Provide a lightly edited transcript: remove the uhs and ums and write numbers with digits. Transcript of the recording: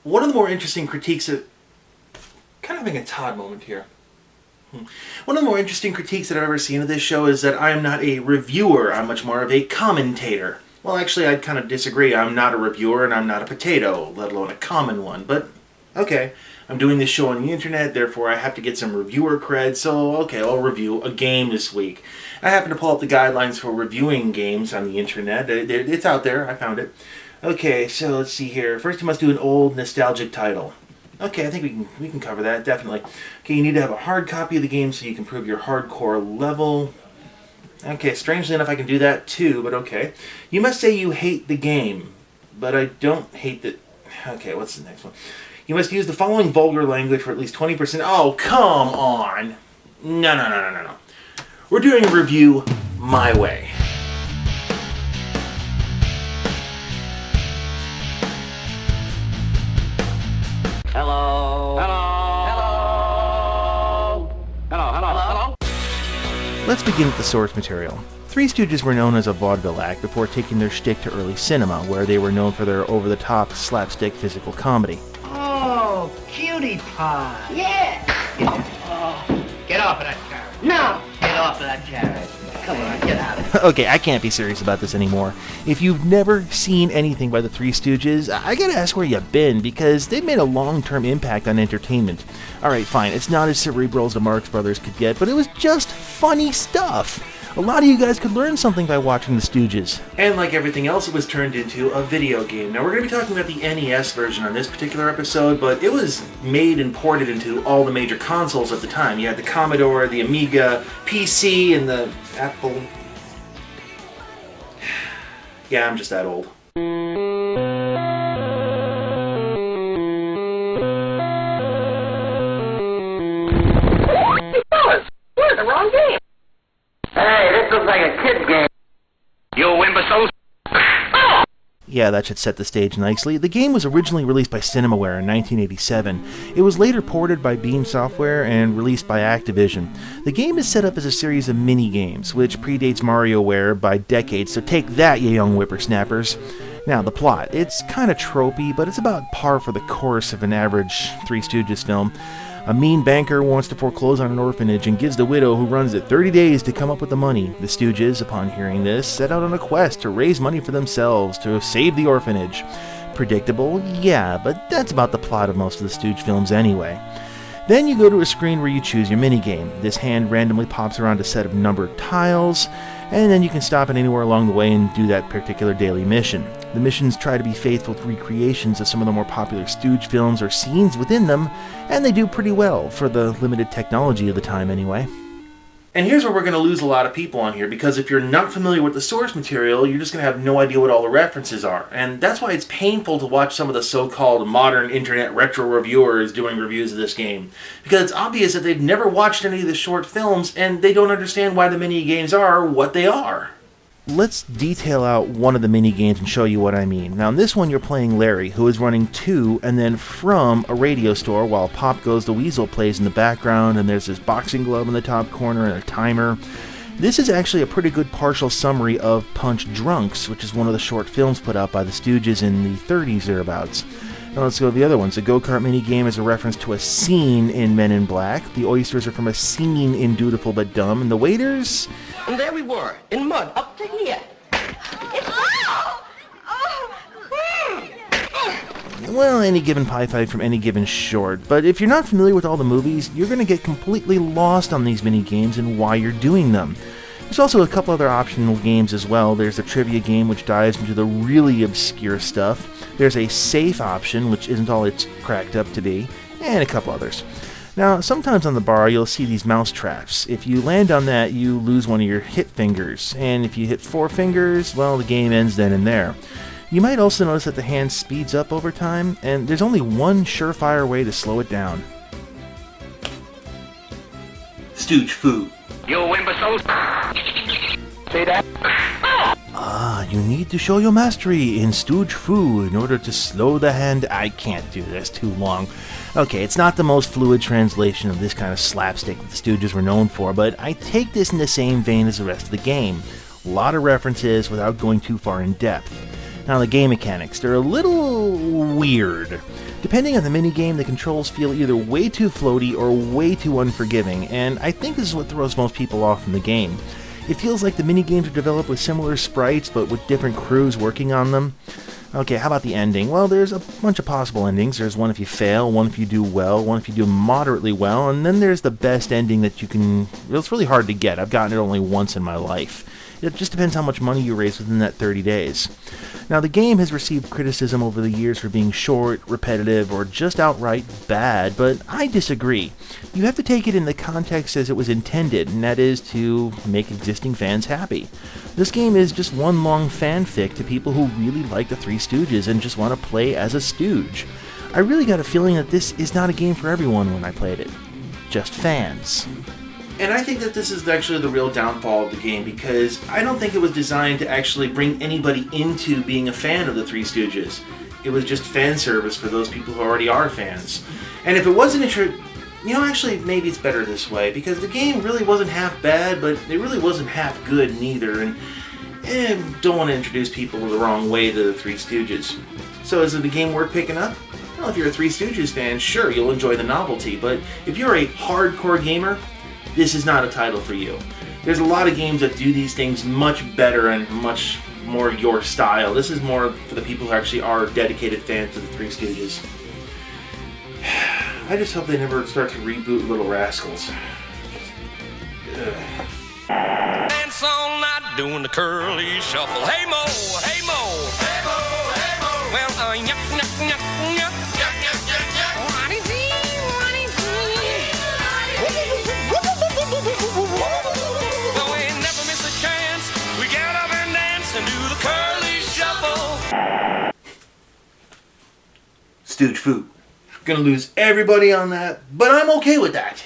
One of the more interesting critiques of... kind of having a Todd moment here. One of the more interesting critiques that I've ever seen of this show is that I am not a reviewer, I'm much more of a commentator. Well, actually, I'd kind of disagree. I'm not a reviewer and I'm not a potato, let alone a common one, but okay. I'm doing this show on the internet, therefore I have to get some reviewer cred, so okay, I'll review a game this week. I happen to pull up the guidelines for reviewing games on the internet. It's out there, I found it. Okay, so let's see here. First you must do an old nostalgic title. Okay, I think we can cover that, definitely. Okay, you need to have a hard copy of the game so you can prove your hardcore level. Okay, strangely enough I can do that too, but okay. You must say you hate the game, but I don't hate the... Okay, what's the next one? You must use the following vulgar language for at least 20%. Oh, come on! No. We're doing a review my way. Hello. Let's begin with the source material. Three Stooges were known as a vaudeville act before taking their shtick to early cinema, where they were known for their over-the-top, slapstick physical comedy. Oh, cutie pie. Yeah. Get off of that carrot. No. Get off of that carrot. Come on, get out of here. Okay, I can't be serious about this anymore. If you've never seen anything by the Three Stooges, I gotta ask where you've been, because they've made a long-term impact on entertainment. Alright, fine, it's not as cerebral as the Marx Brothers could get, but it was just funny stuff. A lot of you guys could learn something by watching the Stooges. And like everything else, it was turned into a video game. Now, we're going to be talking about the NES version on this particular episode, but it was made and ported into all the major consoles at the time. You had the Commodore, the Amiga, PC, and the Apple... Yeah, I'm just that old. Fellas, we're in the wrong game. Hey, this looks like a kid's game. You imbeciles. Yeah, that should set the stage nicely. The game was originally released by CinemaWare in 1987. It was later ported by Beam Software and released by Activision. The game is set up as a series of mini-games, which predates MarioWare by decades, so take that, you young whippersnappers. Now, the plot. It's kind of tropey, but it's about par for the course of an average Three Stooges film. A mean banker wants to foreclose on an orphanage and gives the widow who runs it 30 days to come up with the money. The Stooges, upon hearing this, set out on a quest to raise money for themselves to save the orphanage. Predictable? Yeah, but that's about the plot of most of the Stooge films anyway. Then you go to a screen where you choose your minigame. This hand randomly pops around a set of numbered tiles, and then you can stop it anywhere along the way and do that particular daily mission. The missions try to be faithful recreations of some of the more popular Stooge films or scenes within them, and they do pretty well, for the limited technology of the time anyway. And here's where we're going to lose a lot of people on here, because if you're not familiar with the source material, you're just going to have no idea what all the references are. And that's why it's painful to watch some of the so-called modern internet retro reviewers doing reviews of this game. Because it's obvious that they've never watched any of the short films, and they don't understand why the mini-games are what they are. Let's detail out one of the mini-games and show you what I mean. Now in this one you're playing Larry, who is running to and then from a radio store while Pop Goes the Weasel plays in the background, and there's this boxing glove in the top corner and a timer. This is actually a pretty good partial summary of Punch Drunks, which is one of the short films put out by the Stooges in the 30s thereabouts. Now let's go to the other ones. The go-kart minigame is a reference to a scene in Men in Black. The oysters are from a scene in Dutiful But Dumb. And the waiters... And there we were, in mud, up to here. Well, any given pie fight from any given short. But if you're not familiar with all the movies, you're going to get completely lost on these mini-games and why you're doing them. There's also a couple other optional games as well. There's a trivia game, which dives into the really obscure stuff. There's a safe option, which isn't all it's cracked up to be, and a couple others. Now, sometimes on the bar, you'll see these mouse traps. If you land on that, you lose one of your hit fingers, and if you hit 4 fingers, well, the game ends then and there. You might also notice that the hand speeds up over time, and there's only one surefire way to slow it down. Stooge food. You imbeciles. See that? You need to show your mastery in Stooge Foo in order to slow the hand. I can't do this too long. Okay, it's not the most fluid translation of this kind of slapstick that the Stooges were known for, but I take this in the same vein as the rest of the game. A lot of references without going too far in depth. Now the game mechanics, they're a little weird. Depending on the minigame, the controls feel either way too floaty or way too unforgiving, and I think this is what throws most people off from the game. It feels like the minigames are developed with similar sprites, but with different crews working on them. Okay, how about the ending? Well, there's a bunch of possible endings. There's one if you fail, one if you do well, one if you do moderately well, and then there's the best ending that you can... It's really hard to get. I've gotten it only once in my life. It just depends how much money you raise within that 30 days. Now, the game has received criticism over the years for being short, repetitive, or just outright bad, but I disagree. You have to take it in the context as it was intended, and that is to make existing fans happy. This game is just one long fanfic to people who really like the Three Stooges and just want to play as a stooge. I really got a feeling that this is not a game for everyone when I played it. Just fans. And I think that this is actually the real downfall of the game, because I don't think it was designed to actually bring anybody into being a fan of the Three Stooges. It was just fan service for those people who already are fans. And if it wasn't actually maybe it's better this way, because the game really wasn't half bad, but it really wasn't half good neither, and don't want to introduce people the wrong way to the Three Stooges. So is it a game worth picking up? Well, if you're a Three Stooges fan, sure, you'll enjoy the novelty, but if you're a hardcore gamer, this is not a title for you. There's a lot of games that do these things much better and much more your style. This is more for the people who actually are dedicated fans of the Three Stooges. I just hope they never start to reboot Little Rascals. Dance all night doing the curly shuffle. Hey Mo, hey Mo, hey Mo, hey Mo. Well, yuck, yuck, yuck, yuck, yuck, yuck, yuck, yuck. What is he? What is he? No, we never miss a chance. We get up and dance and do the curly shuffle. Stooge food. Gonna lose everybody on that, but I'm okay with that.